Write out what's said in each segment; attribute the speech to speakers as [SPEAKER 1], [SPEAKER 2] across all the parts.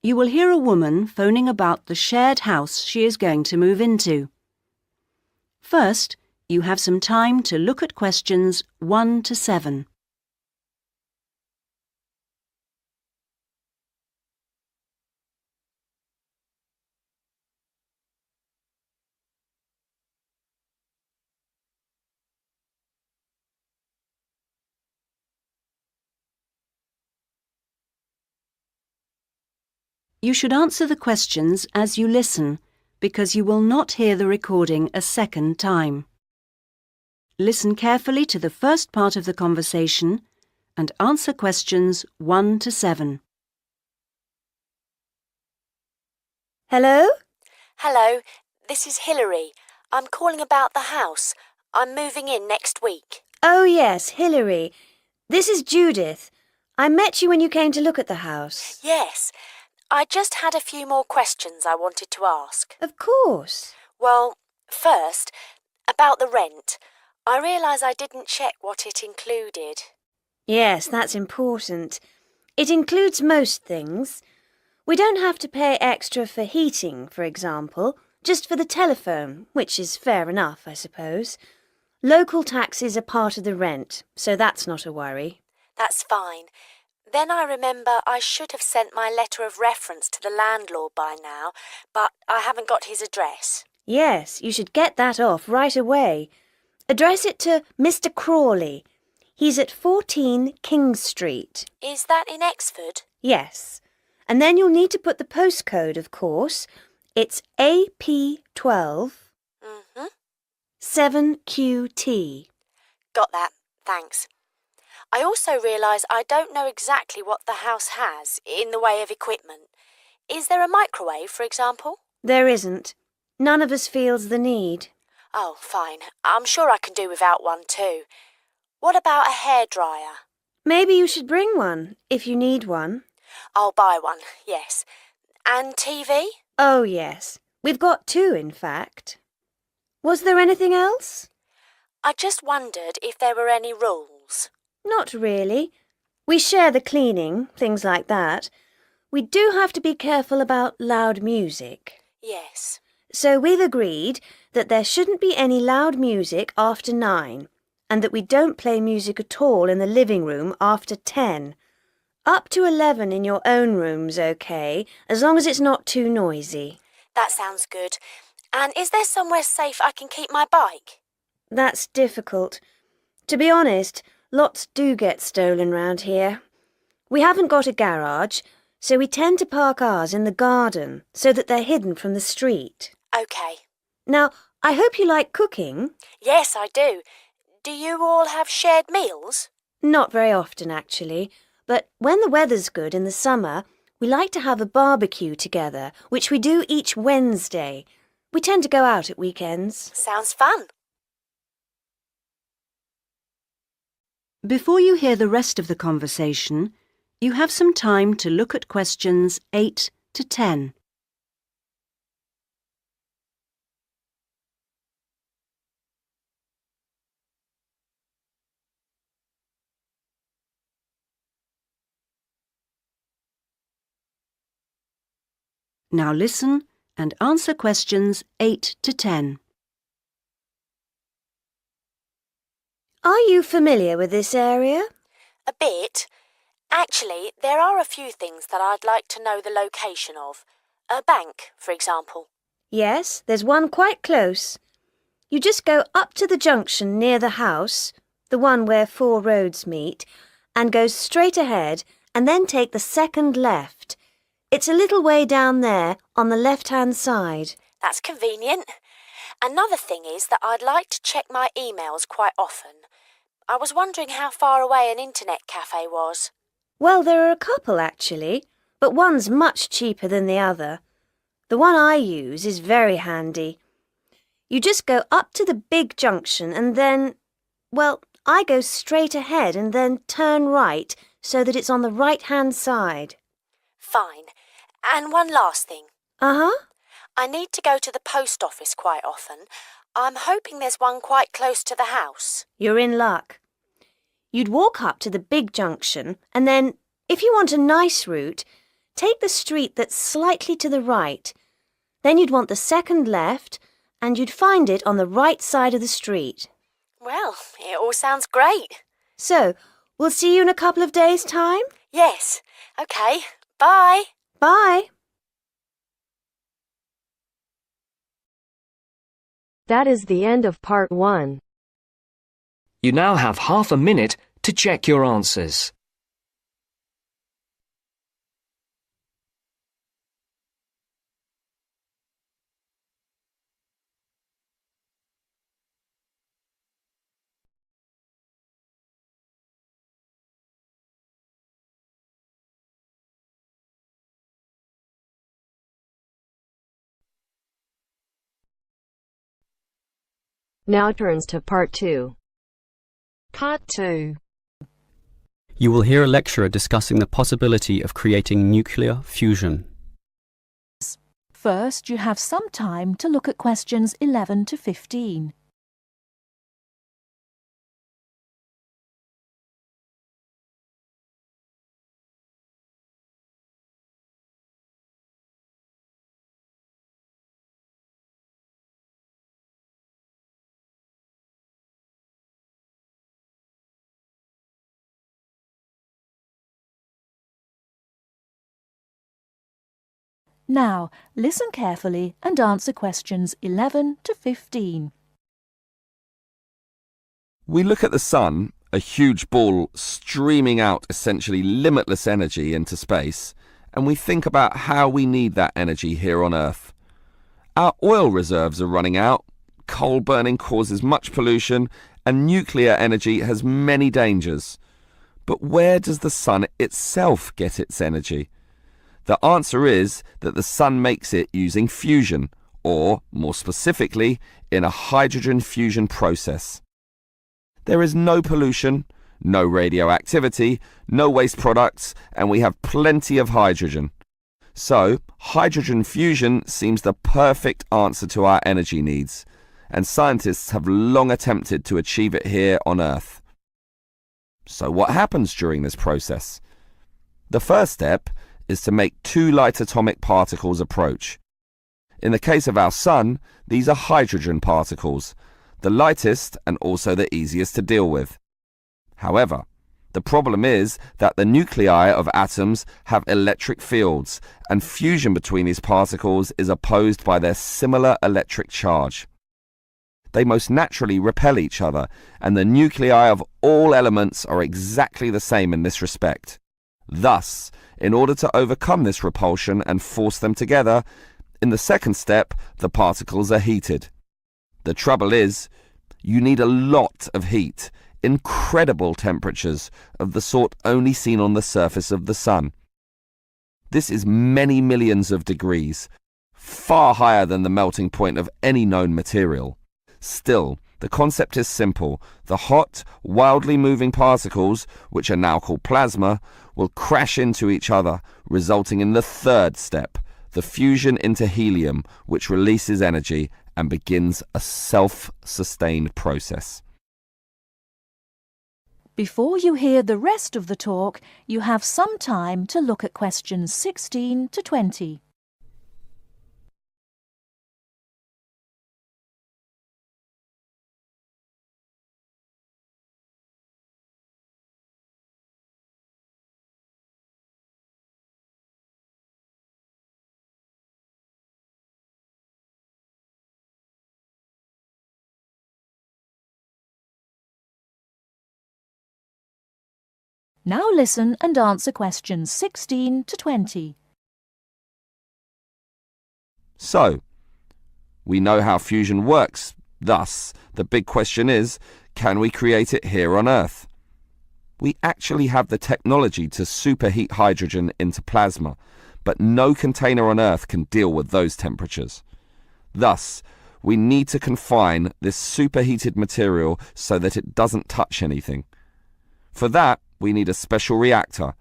[SPEAKER 1] You will hear a woman phoning about the shared house she is going to move into. First, you have some time to look at questions 1 to 7. You should answer the questions as you listen, because you will not hear the recording a second time. Listen carefully to the first part of the conversation and answer questions 1 to 7.
[SPEAKER 2] Hello?
[SPEAKER 3] Hello, this is Hilary. I'm calling about the house. I'm moving in next week.
[SPEAKER 2] Oh, yes, Hilary. This is Judith. I met you when you came to look at the house.
[SPEAKER 3] Yes, I just had a few more questions I wanted to ask.
[SPEAKER 2] Of course.
[SPEAKER 3] Well, first, about the rent. I realise I didn't check what it included.
[SPEAKER 2] Yes, that's important. It includes most things. We don't have to pay extra for heating, for example, just for the telephone, which is fair enough, I suppose. Local taxes are part of the rent, so that's not a worry.
[SPEAKER 3] That's fine. Then I remember I should have sent my letter of reference to the landlord by now, but I haven't got his address.
[SPEAKER 2] Yes, you should get that off right away. Address it to Mr. Crawley. He's at 14 King Street.
[SPEAKER 3] Is that in Exford?
[SPEAKER 2] Yes. And then you'll need to put the postcode, of course. It's AP12 7QT.
[SPEAKER 3] Got that, thanks. I also realise I don't know exactly what the house has in the way of equipment. Is there a microwave, for example?
[SPEAKER 2] There isn't. None of us feels the need.
[SPEAKER 3] Oh, fine. I'm sure I can do without one too. What about a hairdryer?
[SPEAKER 2] Maybe you should bring one, if you need one.
[SPEAKER 3] I'll buy one, yes. And TV?
[SPEAKER 2] Oh, yes. We've got 2, in fact. Was there anything else?
[SPEAKER 3] I just wondered if there were any rules.
[SPEAKER 2] Not really. We share the cleaning, things like that. We do have to be careful about loud music.
[SPEAKER 3] Yes.
[SPEAKER 2] So we've agreed that there shouldn't be any loud music after 9, and that we don't play music at all in the living room after 10. Up to 11 in your own room's okay, as long as it's not too noisy.
[SPEAKER 3] That sounds good. And is there somewhere safe I can keep my bike?
[SPEAKER 2] That's difficult. To be honest, lots do get stolen round here. We haven't got a garage, so we tend to park ours in the garden so that they're hidden from the street.
[SPEAKER 3] OK.
[SPEAKER 2] Now, I hope you like cooking.
[SPEAKER 3] Yes, I do. Do you all have shared meals?
[SPEAKER 2] Not very often, actually. But when the weather's good in the summer, we like to have a barbecue together, which we do each Wednesday. We tend to go out at weekends.
[SPEAKER 3] Sounds fun.
[SPEAKER 1] Before you hear the rest of the conversation, you have some time to look at questions 8 to 10. Now listen and answer questions 8 to 10.
[SPEAKER 2] Are you familiar with this area?
[SPEAKER 3] A bit. Actually, there are a few things that I'd like to know the location of. A bank, for example.
[SPEAKER 2] Yes, there's one quite close. You just go up to the junction near the house, the one where 4 roads meet, and go straight ahead and then take the second left. It's a little way down there on the left-hand side.
[SPEAKER 3] That's convenient. Another thing is that I'd like to check my emails quite often. I was wondering how far away an internet cafe was.
[SPEAKER 2] Well, there are a couple, actually, but one's much cheaper than the other. The one I use is very handy. You just go up to the big junction and then, well, I go straight ahead and then turn right so that it's on the right-hand side.
[SPEAKER 3] Fine. And one last thing.
[SPEAKER 2] Uh-huh.
[SPEAKER 3] I need to go to the post office quite often. I'm hoping there's one quite close to the house.
[SPEAKER 2] You're in luck. You'd walk up to the big junction and then, if you want a nice route, take the street that's slightly to the right. Then you'd want the second left, and you'd find it on the right side of the street.
[SPEAKER 3] Well, it all sounds great.
[SPEAKER 2] So, we'll see you in a couple of days' time?
[SPEAKER 3] Yes. OK. Bye.
[SPEAKER 2] Bye.
[SPEAKER 4] That is the end of part 1.
[SPEAKER 5] You now have half a minute to check your answers.
[SPEAKER 4] Now turns to part 2.
[SPEAKER 6] Part 2.
[SPEAKER 7] You will hear a lecturer discussing the possibility of creating nuclear fusion.
[SPEAKER 6] First, you have some time to look at questions 11 to 15. Now, listen carefully and answer questions 11 to 15.
[SPEAKER 8] We look at the sun, a huge ball streaming out essentially limitless energy into space, and we think about how we need that energy here on Earth. Our oil reserves are running out, coal burning causes much pollution, and nuclear energy has many dangers. But where does the sun itself get its energy? The answer is that the sun makes it using fusion, or, more specifically, in a hydrogen fusion process. There is no pollution, no radioactivity, no waste products, and we have plenty of hydrogen. So, hydrogen fusion seems the perfect answer to our energy needs, and scientists have long attempted to achieve it here on Earth. So what happens during this process? The first step is to make two light atomic particles approach. In the case of our sun, these are hydrogen particles, the lightest and also the easiest to deal with. However, the problem is that the nuclei of atoms have electric fields, and fusion between these particles is opposed by their similar electric charge. They most naturally repel each other, and the nuclei of all elements are exactly the same in this respect. Thus, in order to overcome this repulsion and force them together, in the second step, the particles are heated. The trouble is, you need a lot of heat, incredible temperatures of the sort only seen on the surface of the sun. This is many millions of degrees, far higher than the melting point of any known material. Still, the concept is simple. The hot, wildly moving particles, which are now called plasma, will crash into each other, resulting in the third step, the fusion into helium, which releases energy and begins a self-sustained process.
[SPEAKER 6] Before you hear the rest of the talk, you have some time to look at questions 16 to 20. Now listen and answer questions 16 to 20.
[SPEAKER 8] So, we know how fusion works. Thus, the big question is, can we create it here on Earth? We actually have the technology to superheat hydrogen into plasma, but no container on Earth can deal with those temperatures. Thus, we need to confine this superheated material so that it doesn't touch anything. For that, we need a special reactor,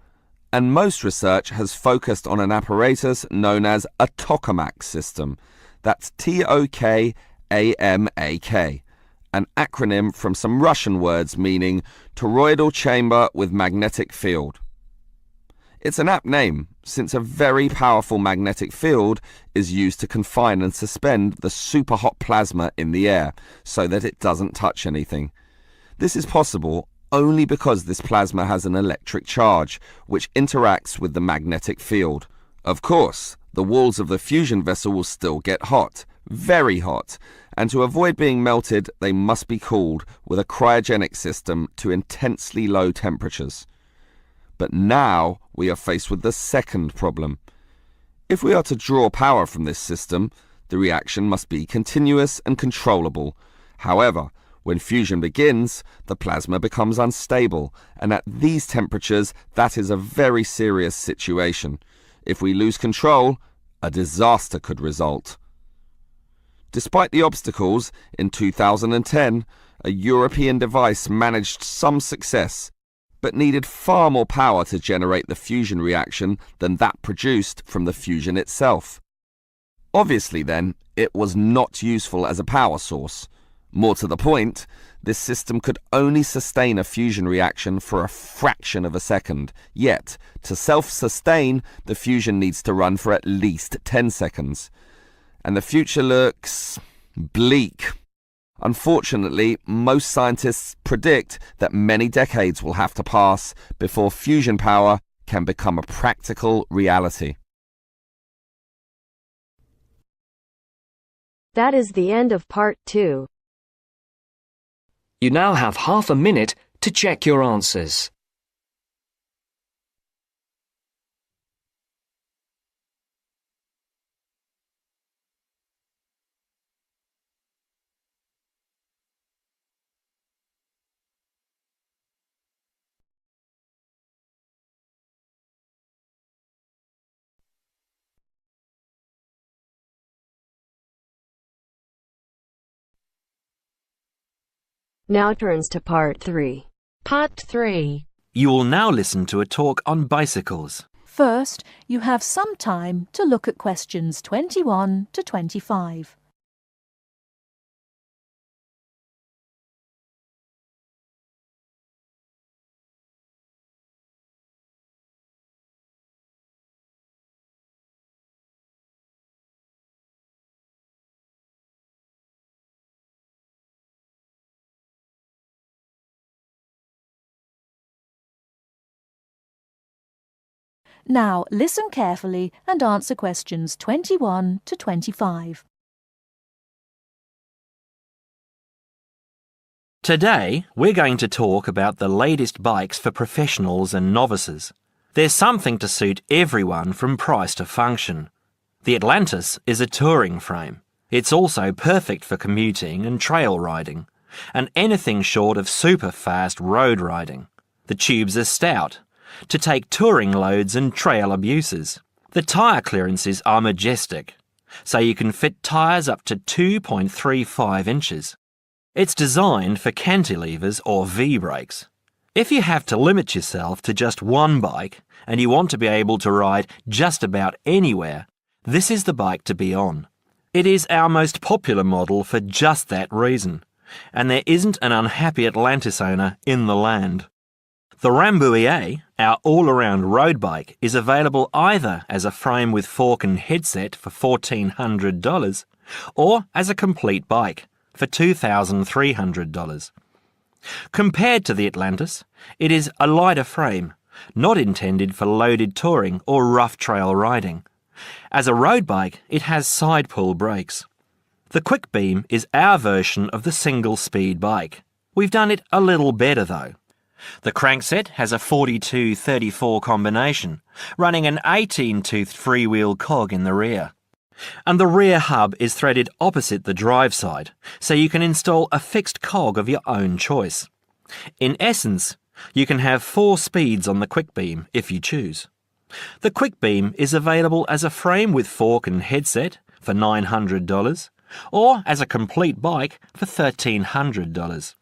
[SPEAKER 8] and most research has focused on an apparatus known as a tokamak system. That's Tokamak, an acronym from some Russian words meaning toroidal chamber with magnetic field. It's an apt name, since a very powerful magnetic field is used to confine and suspend the superhot plasma in the air so that it doesn't touch anything. This is possible only because this plasma has an electric charge, which interacts with the magnetic field. Of course, the walls of the fusion vessel will still get hot, very hot, and to avoid being melted, they must be cooled with a cryogenic system to intensely low temperatures. But now we are faced with the second problem. If we are to draw power from this system, the reaction must be continuous and controllable. However, when fusion begins, the plasma becomes unstable, and at these temperatures, that is a very serious situation. If we lose control, a disaster could result. Despite the obstacles, in 2010, a European device managed some success, but needed far more power to generate the fusion reaction than that produced from the fusion itself. Obviously then, it was not useful as a power source. More to the point, this system could only sustain a fusion reaction for a fraction of a second, yet, to self-sustain, the fusion needs to run for at least 10 seconds. And the future looks bleak. Unfortunately, most scientists predict that many decades will have to pass before fusion power can become a practical reality.
[SPEAKER 4] That is the end of part 2.
[SPEAKER 5] You now have half a minute to check your answers.
[SPEAKER 4] Now turns to part 3.
[SPEAKER 9] Part 3.
[SPEAKER 10] You will now listen to a talk on bicycles.
[SPEAKER 6] First, you have some time to look at questions 21 to 25. Now listen carefully and answer questions 21 to 25.
[SPEAKER 10] Today, we're going to talk about the latest bikes for professionals and novices. There's something to suit everyone from price to function. The Atlantis is a touring frame. It's also perfect for commuting and trail riding, and anything short of super fast road riding. The tubes are stout, to take touring loads and trail abuses. The tyre clearances are majestic, so you can fit tyres up to 2.35 inches. It's designed for cantilevers or V-brakes. If you have to limit yourself to just one bike and you want to be able to ride just about anywhere, this is the bike to be on. It is our most popular model for just that reason, and there isn't an unhappy Atlantis owner in the land. The Rambouillet, our all-around road bike, is available either as a frame with fork and headset for $1,400 or as a complete bike for $2,300. Compared to the Atlantis, it is a lighter frame, not intended for loaded touring or rough trail riding. As a road bike, it has side-pull brakes. The Quick Beam is our version of the single-speed bike. We've done it a little better though. The crankset has a 42-34 combination, running an 18-toothed freewheel cog in the rear. And the rear hub is threaded opposite the drive side, so you can install a fixed cog of your own choice. In essence, you can have 4 speeds on the Quick Beam if you choose. The Quick Beam is available as a frame with fork and headset for $900, or as a complete bike for $1,300.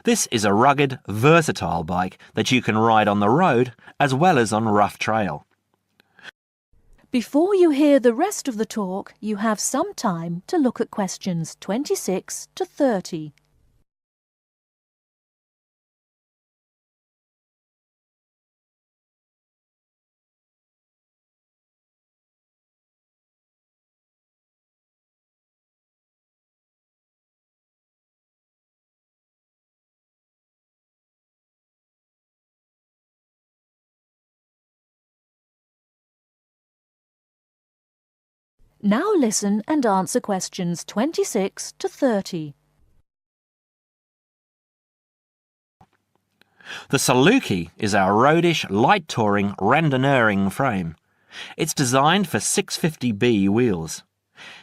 [SPEAKER 10] This is a rugged, versatile bike that you can ride on the road as well as on rough trail.
[SPEAKER 6] Before you hear the rest of the talk, you have some time to look at questions 26 to 30. Now listen and answer questions 26 to 30.
[SPEAKER 10] The Saluki is our roadish, light-touring, randonneuring frame. It's designed for 650B wheels.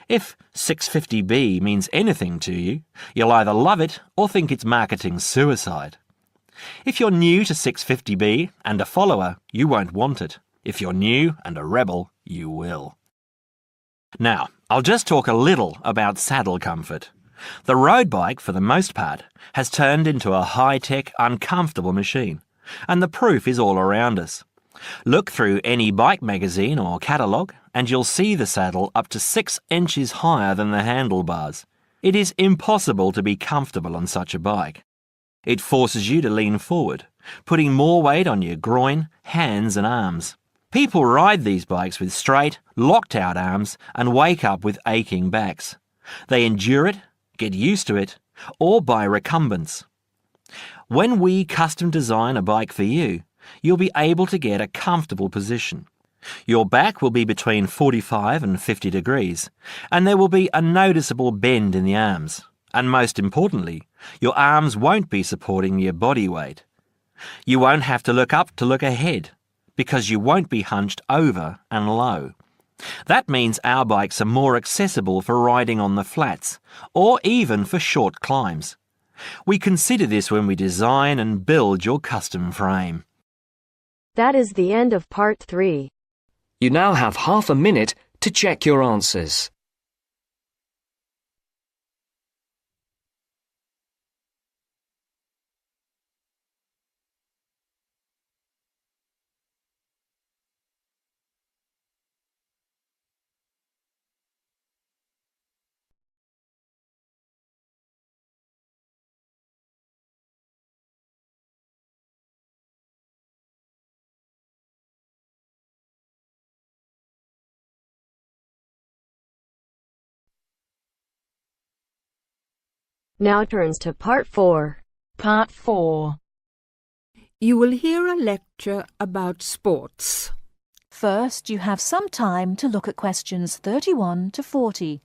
[SPEAKER 10] If 650B means anything to you, you'll either love it or think it's marketing suicide. If you're new to 650B and a follower, you won't want it. If you're new and a rebel, you will. Now, I'll just talk a little about saddle comfort. The road bike, for the most part, has turned into a high-tech, uncomfortable machine, and the proof is all around us. Look through any bike magazine or catalogue and you'll see the saddle up to 6 inches higher than the handlebars. It is impossible to be comfortable on such a bike. It forces you to lean forward, putting more weight on your groin, hands and arms. People ride these bikes with straight, locked-out arms and wake up with aching backs. They endure it, get used to it, or by recumbence. When we custom design a bike for you, you'll be able to get a comfortable position. Your back will be between 45 and 50 degrees, and there will be a noticeable bend in the arms. And most importantly, your arms won't be supporting your body weight. You won't have to look up to look ahead, because you won't be hunched over and low. That means our bikes are more accessible for riding on the flats, or even for short climbs. We consider this when we design and build your custom frame.
[SPEAKER 4] That is the end of part 3.
[SPEAKER 5] You now have half a minute to check your answers.
[SPEAKER 4] Now turns to part 4.
[SPEAKER 9] Part 4. You will hear a lecture about sports.
[SPEAKER 6] First, you have some time to look at questions 31 to 40.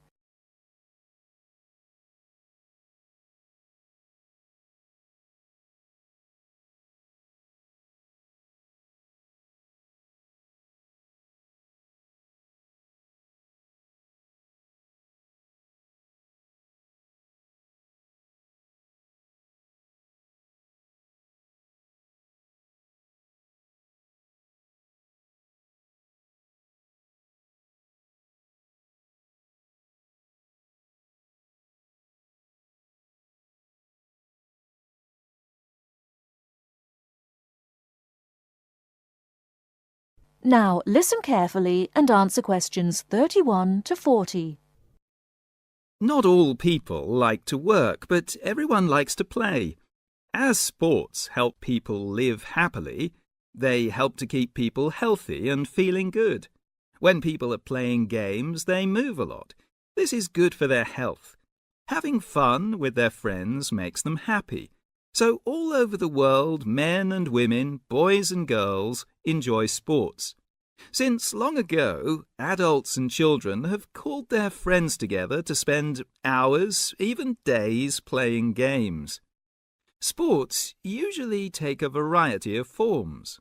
[SPEAKER 6] Now listen carefully and answer questions 31 to 40.
[SPEAKER 11] Not all people like to work, but everyone likes to play. As sports help people live happily, they help to keep people healthy and feeling good. When people are playing games, they move a lot. This is good for their health. Having fun with their friends makes them happy. So all over the world, men and women, boys and girls enjoy sports. Since long ago, adults and children have called their friends together to spend hours, even days, playing games. Sports usually take a variety of forms.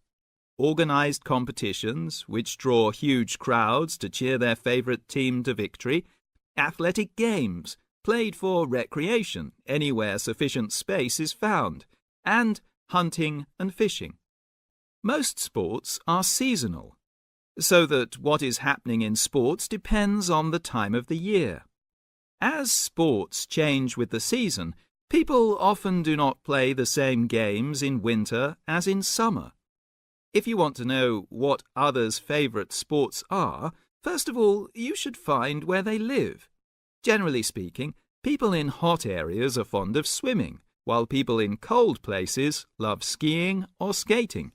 [SPEAKER 11] Organised competitions, which draw huge crowds to cheer their favourite team to victory, athletic games, played for recreation anywhere sufficient space is found, and hunting and fishing. Most sports are seasonal, so that what is happening in sports depends on the time of the year. As sports change with the season, people often do not play the same games in winter as in summer. If you want to know what others' favourite sports are, first of all, you should find where they live. Generally speaking, people in hot areas are fond of swimming, while people in cold places love skiing or skating.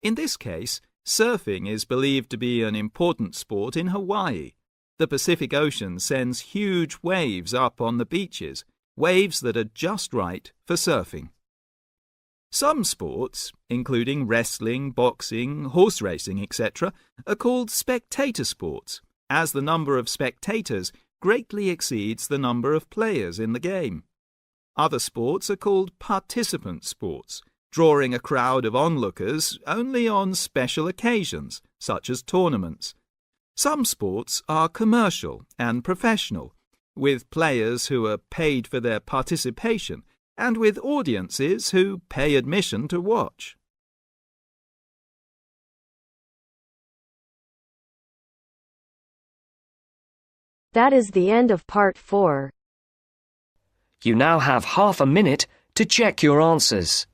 [SPEAKER 11] In this case, surfing is believed to be an important sport in Hawaii. The Pacific Ocean sends huge waves up on the beaches, waves that are just right for surfing. Some sports, including wrestling, boxing, horse racing, etc., are called spectator sports, as the number of spectators greatly exceeds the number of players in the game. Other sports are called participant sports, drawing a crowd of onlookers only on special occasions, such as tournaments. Some sports are commercial and professional, with players who are paid for their participation and with audiences who pay admission to watch.
[SPEAKER 4] That is the end of part 4.
[SPEAKER 5] You now have half a minute to check your answers.